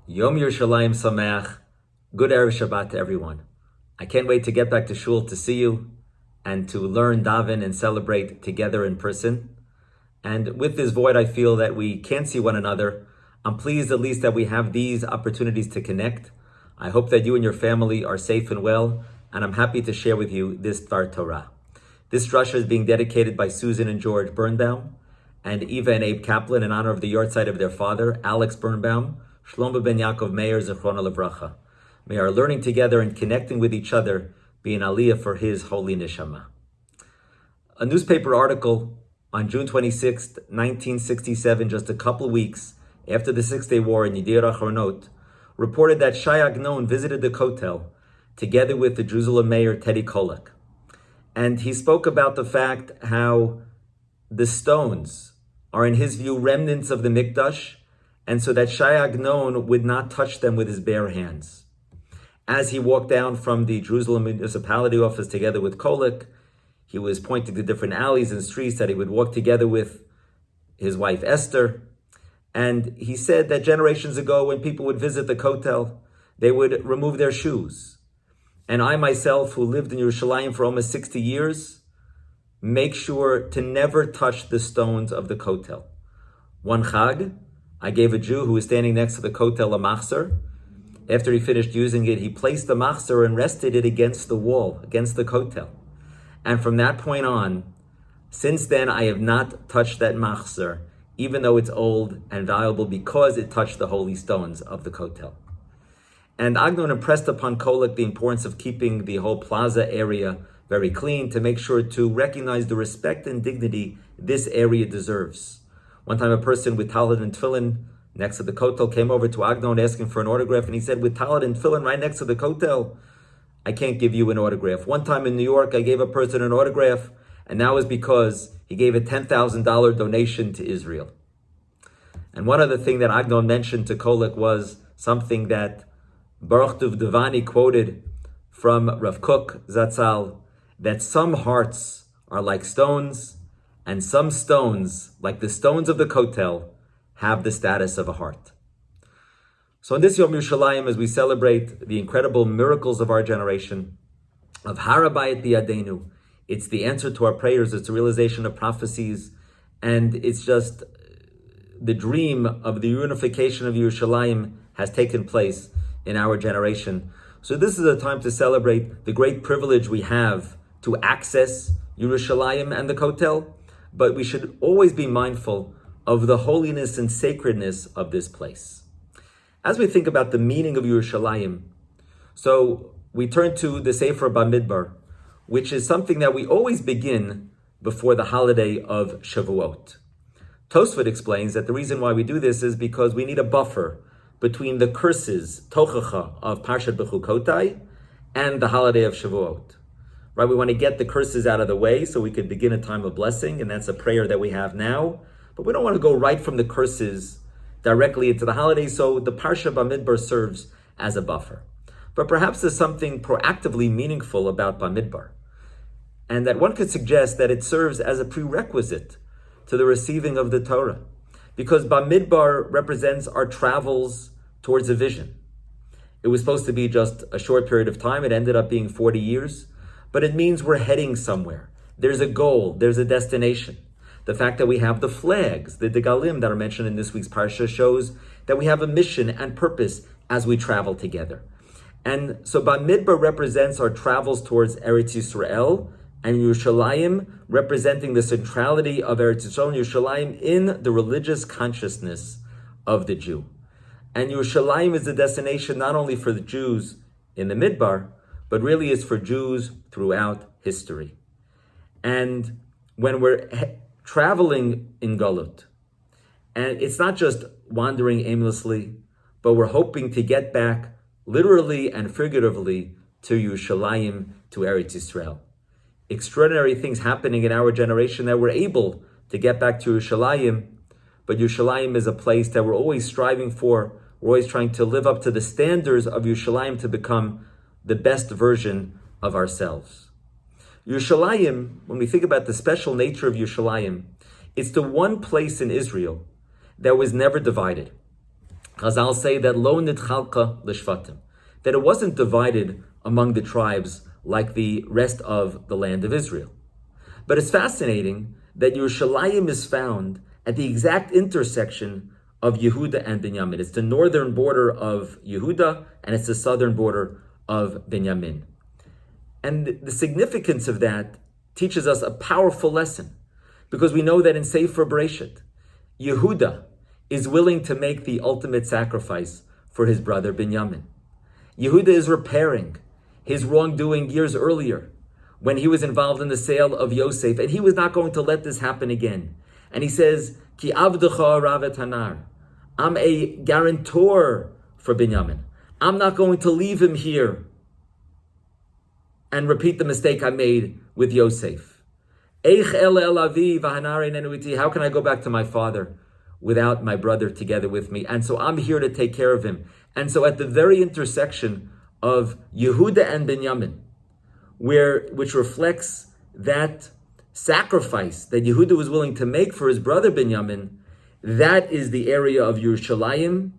Yom Yerushalayim Sameach. Good Erev Shabbat to everyone. I can't wait to get back to shul to see you and to learn, daven, and celebrate together in person. And with this void, I feel that we can't see one another. I'm pleased at least that we have these opportunities to connect. I hope that you and your family are safe and well, and I'm happy to share with you this Dvar Torah. This drasha is being dedicated by Susan and George Birnbaum and Eva and Abe Kaplan in honor of the yahrzeit of their father, Alex Birnbaum, Shlomo ben Yaakov Meir, Zichrono Livracha. May our learning together and connecting with each other be an aliyah for his holy neshama. A newspaper article on June 26, 1967, just a couple weeks after the Six-Day War in Yediot Achronot, reported that Shai Agnon visited the Kotel together with the Jerusalem mayor, Teddy Kollek. And he spoke about the fact how the stones are, in his view, remnants of the Mikdash, and so that Shai Agnon would not touch them with his bare hands. As he walked down from the Jerusalem municipality office together with Kollek, he was pointing to different alleys and streets that he would walk together with his wife Esther. And he said that generations ago, when people would visit the Kotel, they would remove their shoes. And I myself, who lived in Yerushalayim for almost 60 years, make sure to never touch the stones of the Kotel. One Chag, I gave a Jew who was standing next to the Kotel a machzor. After he finished using it, he placed the machzor and rested it against the wall, against the Kotel. And from that point on, since then, I have not touched that machzor, even though it's old and valuable, because it touched the holy stones of the Kotel. And Agnon impressed upon Kollek the importance of keeping the whole plaza area very clean, to make sure to recognize the respect and dignity this area deserves. One time a person with talit and tefillin next to the Kotel came over to Agnon asking for an autograph, and he said, with talit and tefillin right next to the Kotel, I can't give you an autograph. One time in New York, I gave a person an autograph, and that was because he gave a $10,000 donation to Israel. And one other thing that Agnon mentioned to Kollek was something that Baruch Duvdevani quoted from Rav Kook Zatzal, that some hearts are like stones, and some stones, like the stones of the Kotel, have the status of a heart. So on this Yom Yerushalayim, as we celebrate the incredible miracles of our generation, of Harabayit Biyadenu, it's the answer to our prayers, it's a realization of prophecies, and it's just the dream of the unification of Yerushalayim has taken place in our generation. So this is a time to celebrate the great privilege we have to access Yerushalayim and the Kotel, but we should always be mindful of the holiness and sacredness of this place. As we think about the meaning of Yerushalayim, so we turn to the Sefer Bamidbar, which is something that we always begin before the holiday of Shavuot. Tosfot explains that the reason why we do this is because we need a buffer between the curses, Tochacha, of Parshat Bechukotai and the holiday of Shavuot. Right, we want to get the curses out of the way so we can begin a time of blessing, and that's a prayer that we have now. But we don't want to go right from the curses directly into the holiday, so the Parsha Bamidbar serves as a buffer. But perhaps there's something proactively meaningful about Bamidbar, and that one could suggest that it serves as a prerequisite to the receiving of the Torah, because Bamidbar represents our travels towards a vision. It was supposed to be just a short period of time. It ended up being 40 years. But it means we're heading somewhere. There's a goal, there's a destination. The fact that we have the flags, the degalim that are mentioned in this week's parsha, shows that we have a mission and purpose as we travel together. And so Bamidbar represents our travels towards Eretz Yisrael, and Yerushalayim representing the centrality of Eretz Yisrael and Yerushalayim in the religious consciousness of the Jew. And Yerushalayim is the destination not only for the Jews in the Midbar, but really is for Jews throughout history. And when we're traveling in Galut, and it's not just wandering aimlessly, but we're hoping to get back literally and figuratively to Yerushalayim, to Eretz Yisrael. Extraordinary things happening in our generation that we're able to get back to Yerushalayim, but Yerushalayim is a place that we're always striving for. We're always trying to live up to the standards of Yerushalayim to become the best version of ourselves. Yerushalayim, when we think about the special nature of Yerushalayim, it's the one place in Israel that was never divided. Chazal say that lo nitchalka l'shvatim, that it wasn't divided among the tribes like the rest of the land of Israel. But it's fascinating that Yerushalayim is found at the exact intersection of Yehuda and Binyamin. It's the northern border of Yehuda and it's the southern border of Binyamin. And the significance of that teaches us a powerful lesson, because we know that in Sefer Bereshit, Yehuda is willing to make the ultimate sacrifice for his brother Binyamin. Yehuda is repairing his wrongdoing years earlier when he was involved in the sale of Yosef, and he was not going to let this happen again. And he says, Ki avdecha ravet hanar, I'm a guarantor for Binyamin. I'm not going to leave him here and repeat the mistake I made with Yosef. How can I go back to my father without my brother together with me? And so I'm here to take care of him. And so at the very intersection of Yehuda and Binyamin, which reflects that sacrifice that Yehuda was willing to make for his brother Binyamin, that is the area of Yerushalayim.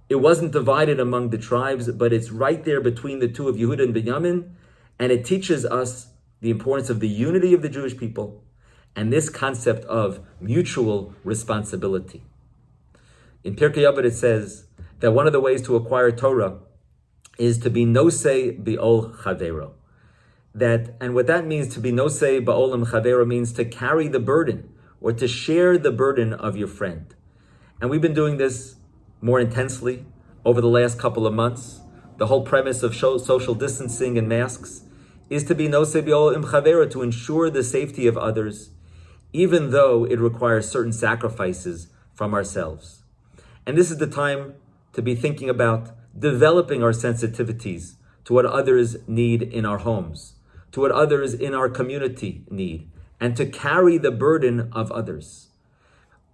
It wasn't divided among the tribes, but it's right there between the two of Yehuda and Binyamin, and it teaches us the importance of the unity of the Jewish people and this concept of mutual responsibility. In Pirkei Avot it says that one of the ways to acquire Torah is to be nosei b'ol chavero. And what that means, to be nosei ba'olam chavero, means to carry the burden or to share the burden of your friend. And we've been doing this more intensely over the last couple of months. The whole premise of social distancing and masks is to be nosei b'olam chavero, to ensure the safety of others, even though it requires certain sacrifices from ourselves. And this is the time to be thinking about developing our sensitivities to what others need in our homes, to what others in our community need, and to carry the burden of others.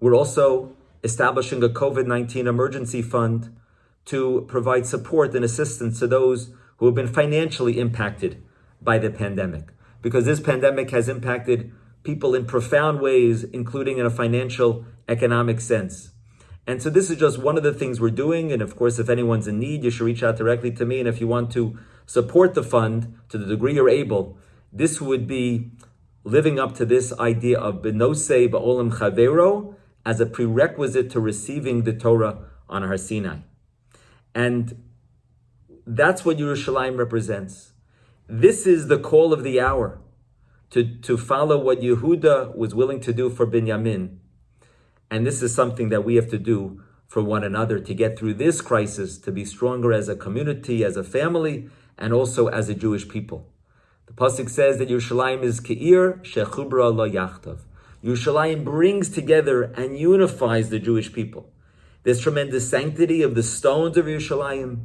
We're also establishing a COVID-19 emergency fund to provide support and assistance to those who have been financially impacted by the pandemic, because this pandemic has impacted people in profound ways, including in a financial, economic sense. And so this is just one of the things we're doing. And of course, if anyone's in need, you should reach out directly to me. And if you want to support the fund to the degree you're able, this would be living up to this idea of benosei ba'olam chavero as a prerequisite to receiving the Torah on Har Sinai. And that's what Yerushalayim represents. This is the call of the hour, to follow what Yehuda was willing to do for Binyamin. And this is something that we have to do for one another to get through this crisis, to be stronger as a community, as a family, and also as a Jewish people. The pasuk says that Yerushalayim is ke'ir shechubra lo yachtav. Yerushalayim brings together and unifies the Jewish people. There's tremendous sanctity of the stones of Yerushalayim,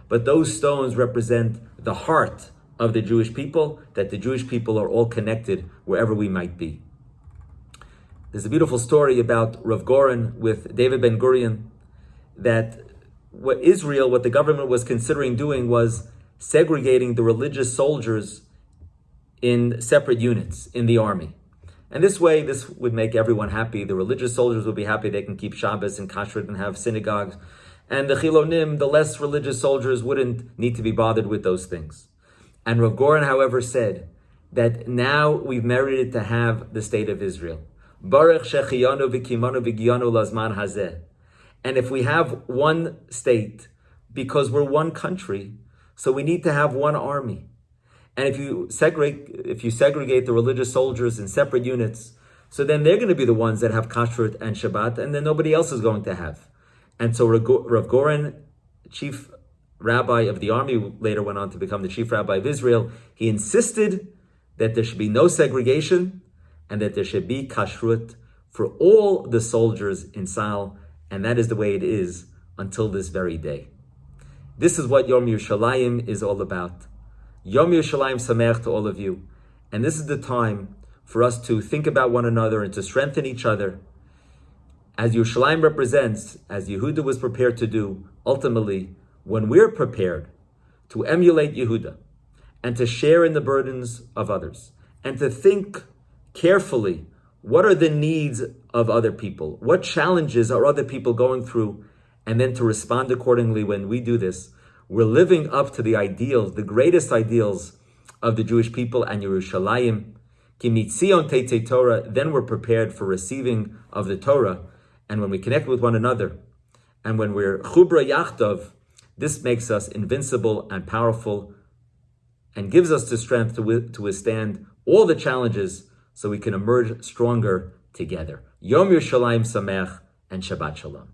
but those stones represent the heart of the Jewish people, that the Jewish people are all connected wherever we might be. There's a beautiful story about Rav Goren with David Ben Gurion, that what the government was considering doing was segregating the religious soldiers in separate units in the army. And this way, this would make everyone happy. The religious soldiers would be happy they can keep Shabbos and Kashrut and have synagogues. And the Chilonim, the less religious soldiers, wouldn't need to be bothered with those things. And Rav Goren, however, said that now we've merited to have the state of Israel. Baruch shechiyanu v'kimanu v'giyanu lazman hazeh. And if we have one state, because we're one country, so we need to have one army. And if you segregate the religious soldiers in separate units, so then they're going to be the ones that have Kashrut and Shabbat, and then nobody else is going to have. And so Rav Goren, chief rabbi of the army, later went on to become the chief rabbi of Israel, he insisted that there should be no segregation and that there should be Kashrut for all the soldiers in Tzahal, and that is the way it is until this very day. This is what Yom Yerushalayim is all about. Yom Yerushalayim Sameach to all of you. And this is the time for us to think about one another and to strengthen each other. As Yerushalayim represents, as Yehuda was prepared to do, ultimately, when we're prepared to emulate Yehuda and to share in the burdens of others and to think carefully, what are the needs of other people? What challenges are other people going through? and then to respond accordingly when we do this, we're living up to the ideals, the greatest ideals of the Jewish people and Yerushalayim. Ki mitzion teitzei Torah, then we're prepared for receiving of the Torah. And when we connect with one another, and when we're chubra yachtov, this makes us invincible and powerful, and gives us the strength to withstand all the challenges, so we can emerge stronger together. Yom Yerushalayim Sameach and Shabbat Shalom.